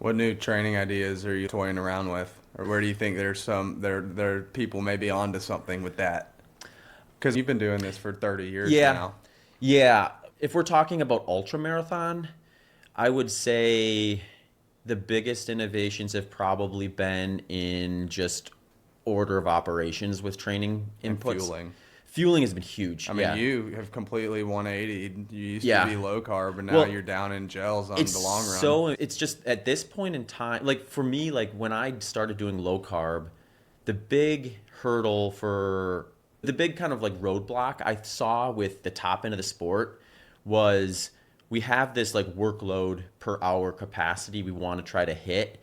What new training ideas are you toying around with? Or where do you think there are people maybe onto something with that? Because you've been doing this for 30 years Yeah. now. Yeah. If we're talking about ultra marathon, I would say the biggest innovations have probably been in just order of operations with training And inputs. fueling. Fueling has been huge. I mean, Yeah. you have completely 180'd. You used to Yeah. be low carb, and now Well, you're down in gels on it's the long run. it's just at this point in time, like for me, like when I started doing low carb, the big hurdle for the big kind of like roadblock I saw with the top end of the sport was we have this like workload per hour capacity we want to try to hit,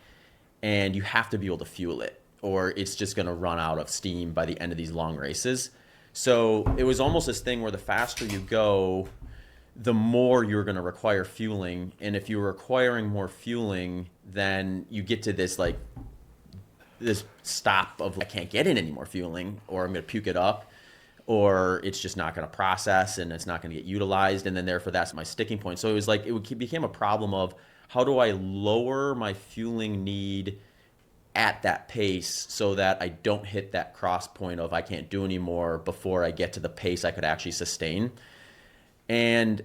and you have to be able to fuel it or it's just going to run out of steam by the end of these long races. So it was almost this thing where the faster you go, the more you're going to require fueling. And if you're requiring more fueling, then you get to this like this stop of I can't get in any more fueling, or I'm going to puke it up, or it's just not going to process and it's not going to get utilized. And then therefore that's my sticking point. So it was like became a problem of how do I lower my fueling need at that pace so that I don't hit that cross point of I can't do anymore before I get to the pace I could actually sustain. And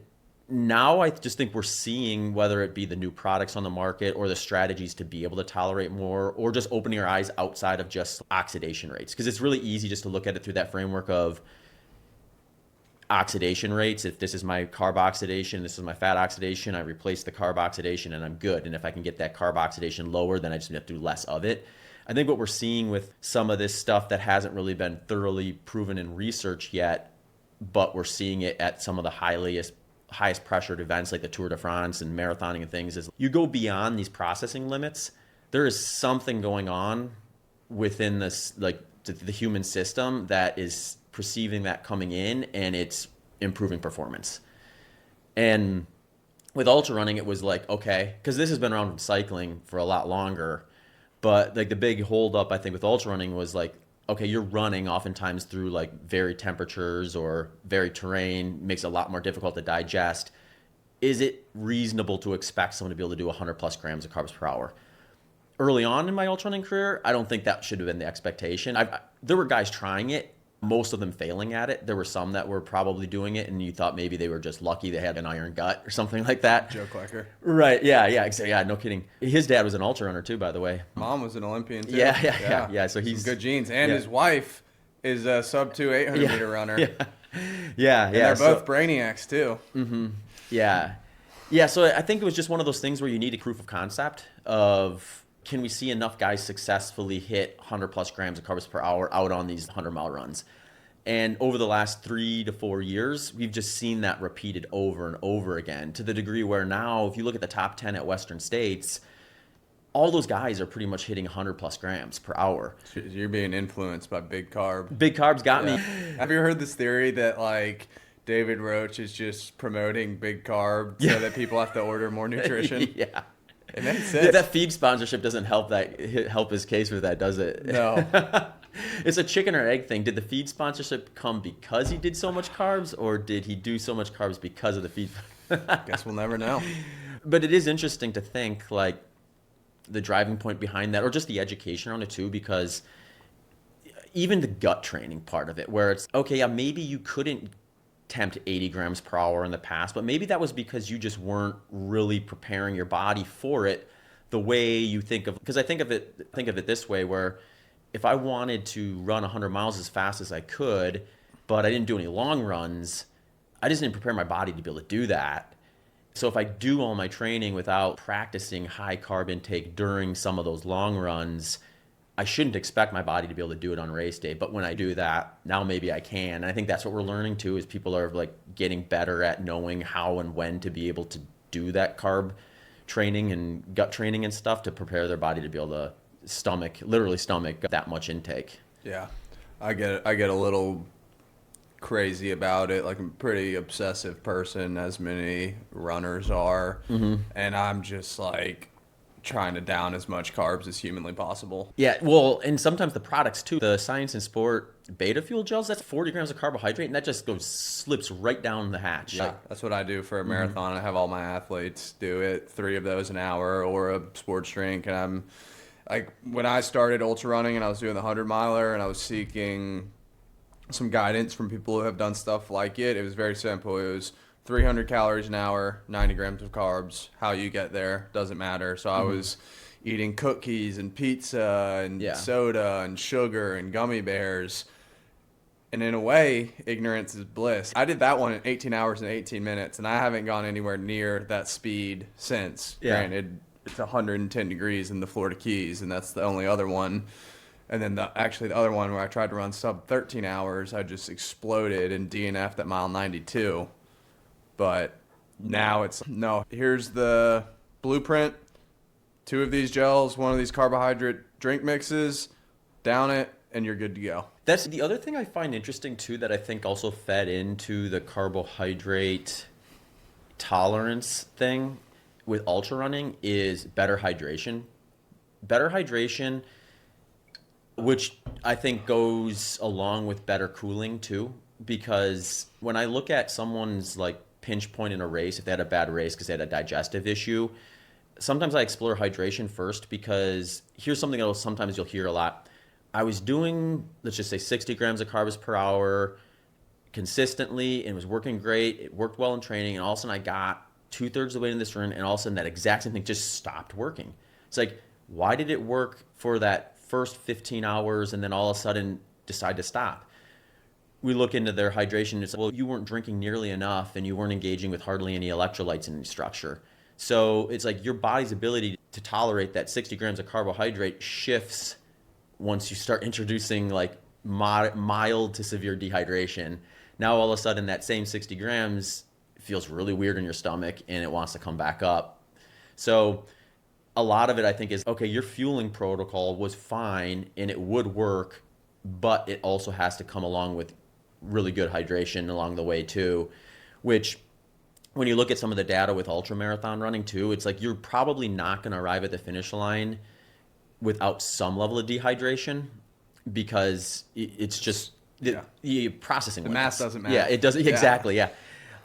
now I just think we're seeing, whether it be the new products on the market or the strategies to be able to tolerate more, or just opening our eyes outside of just oxidation rates. Because it's really easy just to look at it through that framework of oxidation rates. If this is my carb oxidation, this is my fat oxidation, I replace the carb oxidation and I'm good. And if I can get that carb oxidation lower, then I just have to do less of it. I think what we're seeing with some of this stuff that hasn't really been thoroughly proven in research yet, but we're seeing it at some of the highest pressured events like the Tour de France and marathoning and things, is you go beyond these processing limits, there is something going on within this, like the human system, that is perceiving that coming in and it's improving performance. And with ultra running, it was like, okay, because this has been around with cycling for a lot longer, but like the big hold up I think with ultra running was like, okay, you're running oftentimes through like varied temperatures or varied terrain, makes it a lot more difficult to digest. Is it reasonable to expect someone to be able to do 100 plus grams of carbs per hour? Early on in my ultra running career, I don't think that should have been the expectation. There were guys trying it, most of them failing at it. There were some that were probably doing it and you thought maybe they were just lucky they had an iron gut or something like that. Joe Klecker. Right, yeah, exactly. Yeah, no kidding. His dad was an ultra runner too, by the way. Mom was an Olympian too. Yeah. So he's some good genes, and his wife is a sub 2 800 meter runner. Yeah. They're both brainiacs too. Yeah. So I think it was just one of those things where you need a proof of concept of, can we see enough guys successfully hit 100 plus grams of carbs per hour out on these 100-mile runs? And over the last 3 to 4 years, we've just seen that repeated over and over again, to the degree where now, if you look at the top 10 at Western States, all those guys are pretty much hitting 100 plus grams per hour. You're being influenced by Big Carb. Big Carb's got me. Have you heard this theory that like David Roach is just promoting Big Carb so that people have to order more nutrition? Yeah. It makes sense. That feed sponsorship doesn't help his case with that, does it? No. It's a chicken or egg thing. Did the feed sponsorship come because he did so much carbs, or did he do so much carbs because of the feed? Guess we'll never know. But it is interesting to think like the driving point behind that, or just the education on it too, because even the gut training part of it, where it's, okay, yeah, maybe you couldn't tempt 80 grams per hour in the past, but maybe that was because you just weren't really preparing your body for it the way you think of, because I think of it this way, where if I wanted to run 100 miles as fast as I could, but I didn't do any long runs, I just didn't prepare my body to be able to do that. So if I do all my training without practicing high carb intake during some of those long runs, I shouldn't expect my body to be able to do it on race day. But when I do that, now maybe I can. And I think that's what we're learning too, is people are like getting better at knowing how and when to be able to do that carb training and gut training and stuff to prepare their body to be able to literally stomach that much intake. Yeah. I get a little crazy about it. Like, I'm a pretty obsessive person, as many runners are. Mm-hmm. And I'm just like, trying to down as much carbs as humanly possible. Yeah, well, and sometimes the products too. The Science and Sport Beta Fuel gels, that's 40 grams of carbohydrate, and that just slips right down the hatch. Yeah, that's what I do for a marathon. I have all my athletes do it, 3 of those an hour or a sports drink. And I'm like, when I started ultra running and I was doing the 100 miler and I was seeking some guidance from people who have done stuff like it, it was very simple. It was 300 calories an hour, 90 grams of carbs. How you get there doesn't matter. So I was eating cookies and pizza and soda and sugar and gummy bears. And in a way, ignorance is bliss. I did that one in 18 hours and 18 minutes, and I haven't gone anywhere near that speed since. Yeah. Granted, it's 110 degrees in the Florida Keys, and that's the only other one. And then the other one where I tried to run sub 13 hours, I just exploded and DNF'd at mile 92. But now it's, no, here's the blueprint. 2 of these gels, 1 of these carbohydrate drink mixes, down it, and you're good to go. That's the other thing I find interesting too, that I think also fed into the carbohydrate tolerance thing with ultra running, is better hydration. Better hydration, which I think goes along with better cooling too, because when I look at someone's like pinch point in a race, if they had a bad race because they had a digestive issue, sometimes I explore hydration first, because here's something else sometimes you'll hear a lot. I was doing, let's just say 60 grams of carbs per hour consistently, and it was working great. It worked well in training, and all of a sudden I got 2/3 of the way in this run, and all of a sudden that exact same thing just stopped working. It's like, why did it work for that first 15 hours and then all of a sudden decide to stop? We look into their hydration. It's like, well, you weren't drinking nearly enough, and you weren't engaging with hardly any electrolytes in your structure. So it's like your body's ability to tolerate that 60 grams of carbohydrate shifts once you start introducing like mild to severe dehydration. Now all of a sudden that same 60 grams feels really weird in your stomach, and it wants to come back up. So a lot of it, I think, is, okay, your fueling protocol was fine and it would work, but it also has to come along with really good hydration along the way too, which when you look at some of the data with ultra marathon running too, it's like you're probably not going to arrive at the finish line without some level of dehydration, because it's just the processing. The math doesn't matter. Yeah, it doesn't. Exactly. Yeah.